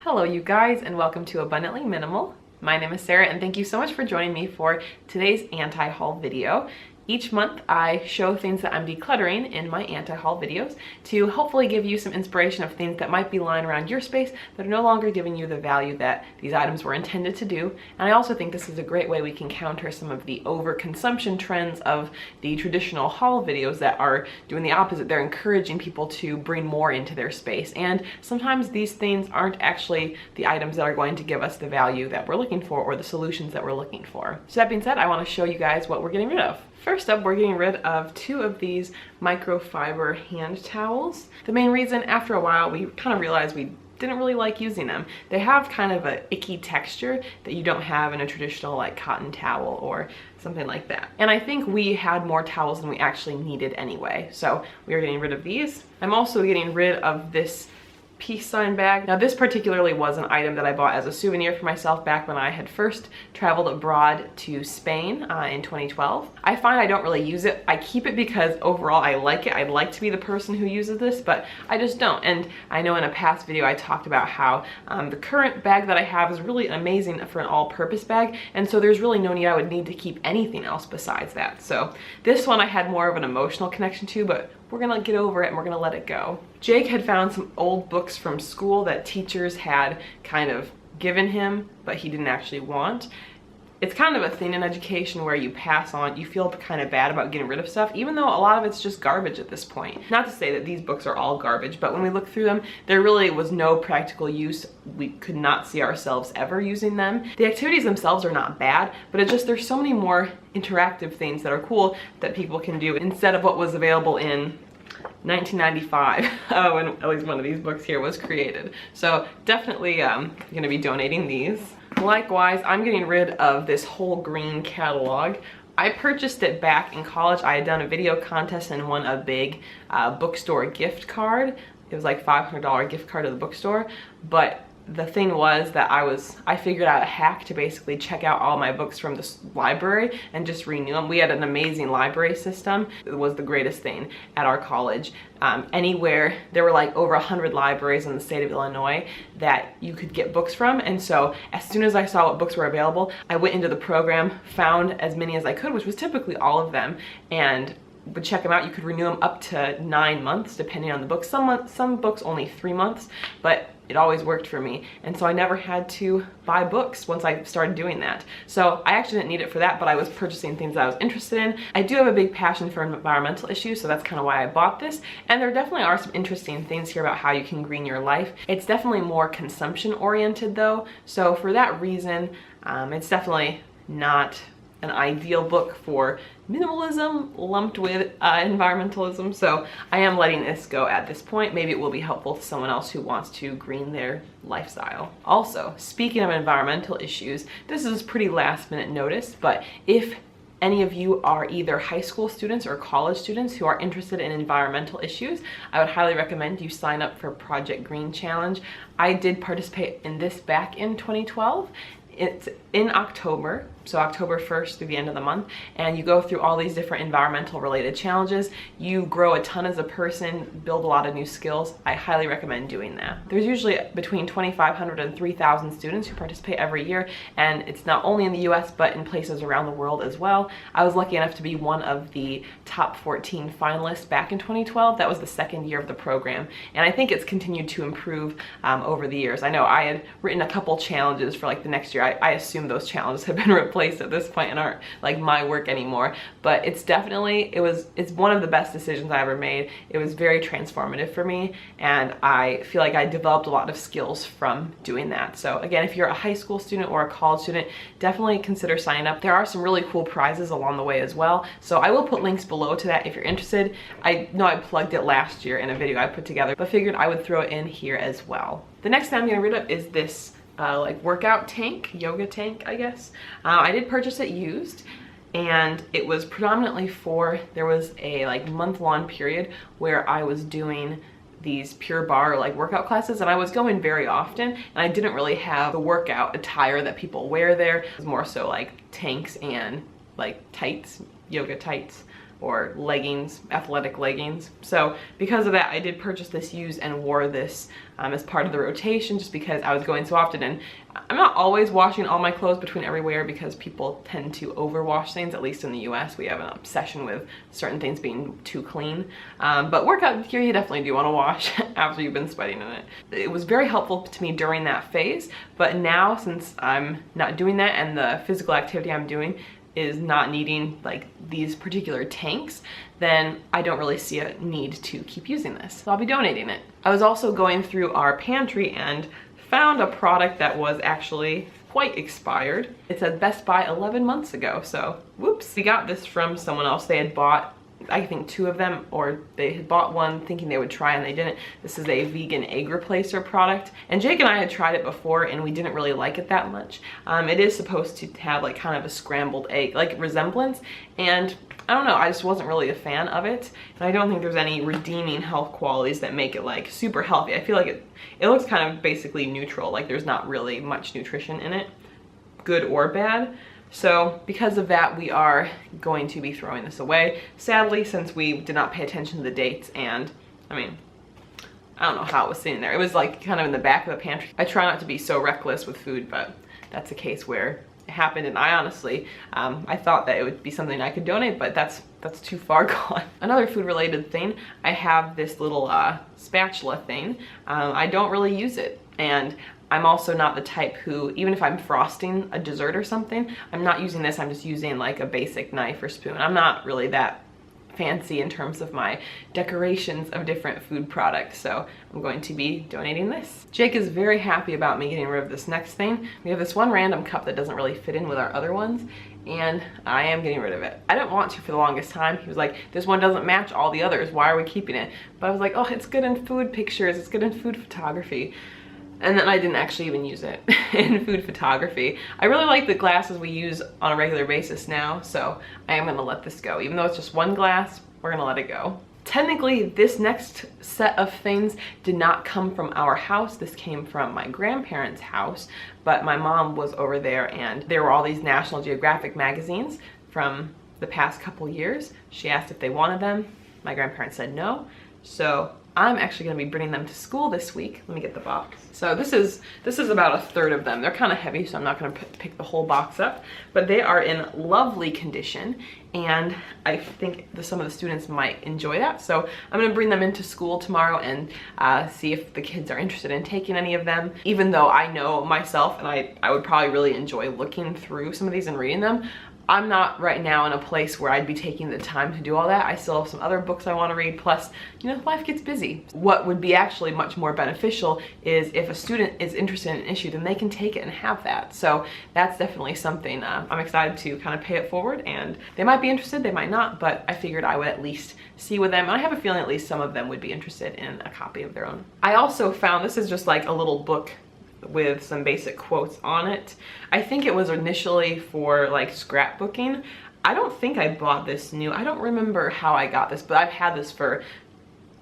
Hello you guys, and welcome to Abundantly Minimal. My name is Sarah, and thank you so much for joining me for today's anti-haul video. Each month I show things that I'm decluttering in my anti-haul videos to hopefully give you some inspiration of things that might be lying around your space that are no longer giving you the value that these items were intended to do. And I also think this is a great way we can counter some of the overconsumption trends of the traditional haul videos that are doing the opposite. They're encouraging people to bring more into their space, and sometimes these things aren't actually the items that are going to give us the value that we're looking for or the solutions that we're looking for. So that being said, I want to show you guys what we're getting rid of. First up, we're getting rid of 2 of these microfiber hand towels. The main reason, after a while, we kind of realized we didn't really like using them. They have kind of an icky texture that you don't have in a traditional like cotton towel or something like that. And I think we had more towels than we actually needed anyway. So we are getting rid of these. I'm also getting rid of this peace sign bag. Now this particularly was an item that I bought as a souvenir for myself back when I had first traveled abroad to Spain in 2012. I find I don't really use it. I keep it because overall I like it. I'd like to be the person who uses this, but I just don't. And I know in a past video I talked about how the current bag that I have is really amazing for an all-purpose bag, and so there's really no need I would need to keep anything else besides that. So this one I had more of an emotional connection to, but we're gonna get over it and we're gonna let it go. Jake had found some old books from school that teachers had kind of given him, but he didn't actually want. It's kind of a thing in education where you pass on, you feel kind of bad about getting rid of stuff, even though a lot of it's just garbage at this point. Not to say that these books are all garbage, but when we look through them, there really was no practical use. We could not see ourselves ever using them. The activities themselves are not bad, but it's just there's so many more interactive things that are cool that people can do instead of what was available in 1995 when at least one of these books here was created. So definitely gonna be donating these. Likewise, I'm getting rid of this whole green catalog. I purchased it back in college. I had done a video contest and won a big bookstore gift card. It was like $500 gift card to the bookstore, but the thing was that I figured out a hack to basically check out all my books from the library and just renew them. We had an amazing library system. It was the greatest thing at our college. Anywhere, there were like over 100 libraries in the state of Illinois that you could get books from, and so as soon as I saw what books were available, I went into the program, found as many as I could, which was typically all of them, and would check them out. You could renew them up to 9 months depending on the book. Some books only 3 months, but it always worked for me, and so I never had to buy books once I started doing that. So I actually didn't need it for that, but I was purchasing things that I was interested in. I do have a big passion for environmental issues, so that's kind of why I bought this, and there definitely are some interesting things here about how you can green your life. It's definitely more consumption oriented though, so for that reason it's definitely not an ideal book for minimalism lumped with environmentalism, so I am letting this go at this point. Maybe it will be helpful to someone else who wants to green their lifestyle. Also, speaking of environmental issues, this is pretty last minute notice, but if any of you are either high school students or college students who are interested in environmental issues, I would highly recommend you sign up for Project Green Challenge. I did participate in this back in 2012. It's in October, so October 1st through the end of the month, and you go through all these different environmental related challenges. You grow a ton as a person, build a lot of new skills. I highly recommend doing that. There's usually between 2,500 and 3,000 students who participate every year, and it's not only in the US but in places around the world as well. I was lucky enough to be one of the top 14 finalists back in 2012. That was the 2nd year of the program, and I think it's continued to improve over the years. I know I had written a couple challenges for like the next year. I assume those challenges have been replaced at this point and aren't like my work anymore, but it's definitely, it's one of the best decisions I ever made. It was very transformative for me, and I feel like I developed a lot of skills from doing that. So again, if you're a high school student or a college student, definitely consider signing up. There are some really cool prizes along the way as well, so I will put links below to that if you're interested. I know I plugged it last year in a video I put together, but figured I would throw it in here as well. The next thing I'm getting rid of is this like workout tank, yoga tank, I guess. I did purchase it used, and it was predominantly for, there was a like month-long period where I was doing these Pure Barre like workout classes, and I was going very often, and I didn't really have the workout attire that people wear there. It was more so like tanks and like tights, yoga tights. or leggings, athletic leggings. So because of that, I did purchase this used and wore this as part of the rotation, just because I was going so often. And I'm not always washing all my clothes between every wear, because people tend to overwash things. At least in the US, we have an obsession with certain things being too clean. But workout gear, you definitely do want to wash after you've been sweating in it. It was very helpful to me during that phase, but now, since I'm not doing that and the physical activity I'm doing is not needing like these particular tanks, then I don't really see a need to keep using this. So I'll be donating it. I was also going through our pantry and found a product that was actually quite expired. It said Best Buy 11 months ago, so whoops. We got this from someone else. They had bought, I think, 2 of them, or they had bought one thinking they would try and they didn't. This is a vegan egg replacer product, and Jake and I had tried it before and we didn't really like it that much. It is supposed to have like kind of a scrambled egg like resemblance, and I don't know, I just wasn't really a fan of it, and I don't think there's any redeeming health qualities that make it like super healthy. I feel like it looks kind of basically neutral, like there's not really much nutrition in it, good or bad. So because of that, we are going to be throwing this away, sadly, since we did not pay attention to the dates. And I mean, I don't know how it was sitting there. It was like kind of in the back of the pantry. I try not to be so reckless with food, but that's a case where it happened. And I honestly, I thought that it would be something I could donate, but that's too far gone. Another food related thing, I have this little spatula thing. I don't really use it, and I'm also not the type who, even if I'm frosting a dessert or something, I'm not using this, I'm just using like a basic knife or spoon. I'm not really that fancy in terms of my decorations of different food products, so I'm going to be donating this. Jake is very happy about me getting rid of this next thing. We have this one random cup that doesn't really fit in with our other ones, and I am getting rid of it. I didn't want to for the longest time. He was like, this one doesn't match all the others, why are we keeping it? But I was like, oh, it's good in food pictures, it's good in food photography. And then I didn't actually even use it in food photography. I really like the glasses we use on a regular basis now, so I am gonna let this go. Even though it's just one glass, we're gonna let it go. Technically, this next set of things did not come from our house. This came from my grandparents' house, but my mom was over there and there were all these National Geographic magazines from the past couple years. She asked if they wanted them. My grandparents said no. So I'm actually gonna be bringing them to school this week. Let me get the box. So this is about a third of them. They're kind of heavy, so I'm not gonna pick the whole box up, but they are in lovely condition, and I think some of the students might enjoy that. So I'm gonna bring them into school tomorrow and see if the kids are interested in taking any of them. Even though I know myself, and I would probably really enjoy looking through some of these and reading them, I'm not right now in a place where I'd be taking the time to do all that. I still have some other books I want to read, plus, you know, life gets busy. What would be actually much more beneficial is if a student is interested in an issue, then they can take it and have that. So that's definitely something I'm excited to kind of pay it forward, and they might be interested, they might not, but I figured I would at least see with them. And I have a feeling at least some of them would be interested in a copy of their own. I also found, this is just like a little book with some basic quotes on it. I think it was initially for like scrapbooking. I don't think I bought this new. I don't remember how I got this, but I've had this for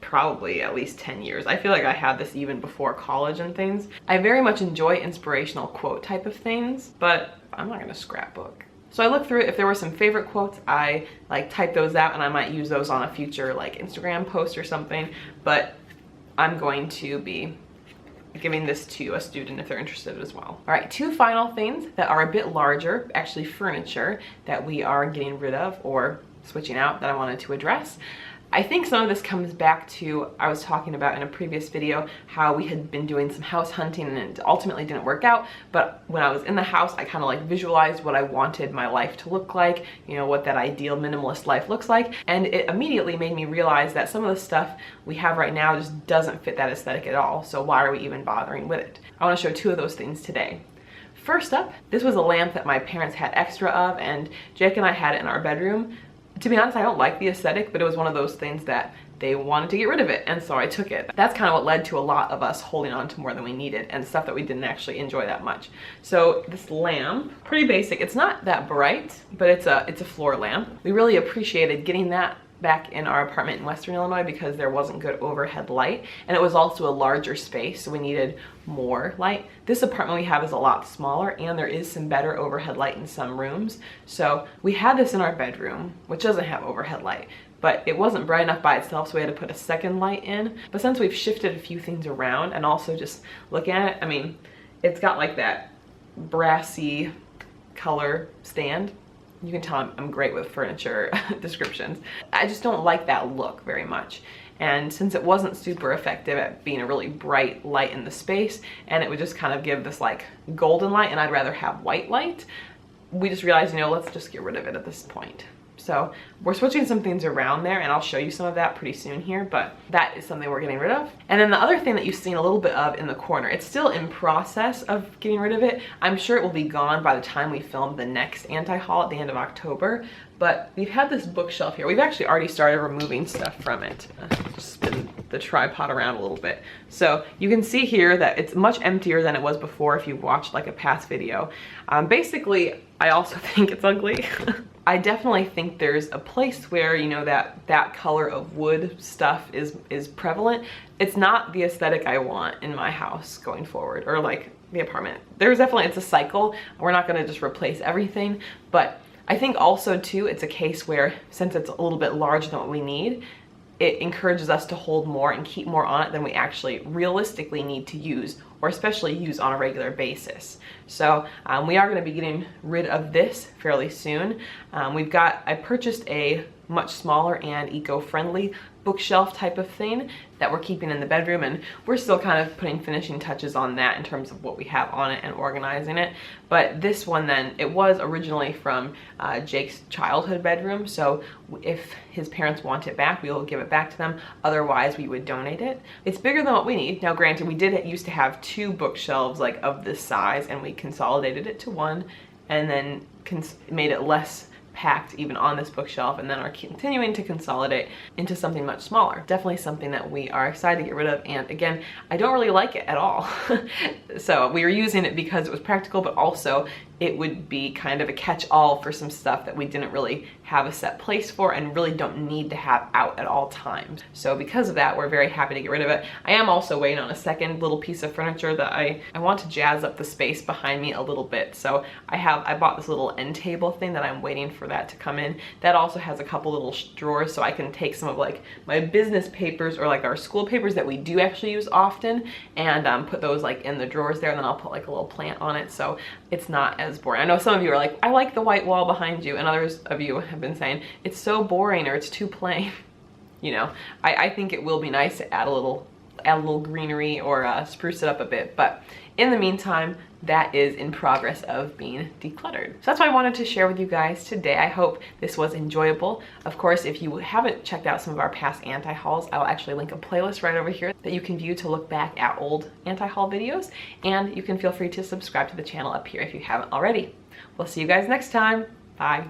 probably at least 10 years. I feel like I had this even before college and things. I very much enjoy inspirational quote type of things, but I'm not gonna scrapbook. So I looked through it. If there were some favorite quotes, I like typed those out and I might use those on a future like Instagram post or something, but I'm going to be giving this to a student if they're interested as well. All right, 2 final things that are a bit larger, actually furniture, that we are getting rid of or switching out that I wanted to address. I think some of this comes back to, I was talking about in a previous video, how we had been doing some house hunting and it ultimately didn't work out. But when I was in the house, I kind of like visualized what I wanted my life to look like, you know, what that ideal minimalist life looks like. And it immediately made me realize that some of the stuff we have right now just doesn't fit that aesthetic at all. So why are we even bothering with it? I want to show 2 of those things today. First up, this was a lamp that my parents had extra of, and Jake and I had it in our bedroom. To be honest, I don't like the aesthetic, but it was one of those things that they wanted to get rid of it, and so I took it. That's kind of what led to a lot of us holding on to more than we needed and stuff that we didn't actually enjoy that much. So this lamp, pretty basic. It's not that bright, but it's a floor lamp. We really appreciated getting that back in our apartment in Western Illinois because there wasn't good overhead light, and it was also a larger space, so we needed more light. This apartment we have is a lot smaller, and there is some better overhead light in some rooms. So we had this in our bedroom, which doesn't have overhead light, but it wasn't bright enough by itself, so we had to put a second light in. But since we've shifted a few things around, and also just looking at it, I mean, it's got like that brassy color stand. You can tell I'm great with furniture descriptions. I just don't like that look very much. And since it wasn't super effective at being a really bright light in the space, and it would just kind of give this like golden light, and I'd rather have white light, we just realized, you know, let's just get rid of it at this point. So we're switching some things around there, and I'll show you some of that pretty soon here, but that is something we're getting rid of. And then the other thing that you've seen a little bit of in the corner, it's still in process of getting rid of it. I'm sure it will be gone by the time we film the next anti-haul at the end of October, but we've had this bookshelf here. We've actually already started removing stuff from it. Just spin the tripod around a little bit. So you can see here that it's much emptier than it was before if you've watched like a past video. Basically, I also think it's ugly. I definitely think there's a place where, you know, that color of wood stuff is prevalent. It's not the aesthetic I want in my house going forward, or like the apartment. There's definitely, it's a cycle. We're not gonna just replace everything, but I think also too, it's a case where since it's a little bit larger than what we need, it encourages us to hold more and keep more on it than we actually realistically need to use, or especially use on a regular basis. So we are going to be getting rid of this fairly soon. I purchased a much smaller and eco-friendly bookshelf type of thing that we're keeping in the bedroom, and we're still kind of putting finishing touches on that in terms of what we have on it and organizing it. But this one then, it was originally from Jake's childhood bedroom, so if his parents want it back, we will give it back to them. Otherwise, we would donate it. It's bigger than what we need. Now granted, we did used to have 2 bookshelves like of this size, and we consolidated it to 1, and then made it less packed even on this bookshelf, and then are continuing to consolidate into something much smaller. Definitely something that we are excited to get rid of, and again, I don't really like it at all. So we were using it because it was practical, but also it would be kind of a catch-all for some stuff that we didn't really have a set place for and really don't need to have out at all times. So because of that, we're very happy to get rid of it. I am also waiting on a second little piece of furniture that I want to jazz up the space behind me a little bit. So I bought this little end table thing that I'm waiting for that to come in. That also has a couple little drawers, so I can take some of like my business papers or like our school papers that we do actually use often, and put those like in the drawers there, and then I'll put like a little plant on it, so it's not as boring. I know some of you are like, I like the white wall behind you, and others of you have been saying it's so boring or it's too plain. You know, I think it will be nice to add a little greenery or spruce it up a bit, but in the meantime, that is in progress of being decluttered. So that's what I wanted to share with you guys today. I hope this was enjoyable. Of course, if you haven't checked out some of our past anti-hauls, I will actually link a playlist right over here that you can view to look back at old anti-haul videos, and you can feel free to subscribe to the channel up here if you haven't already. We'll see you guys next time. Bye.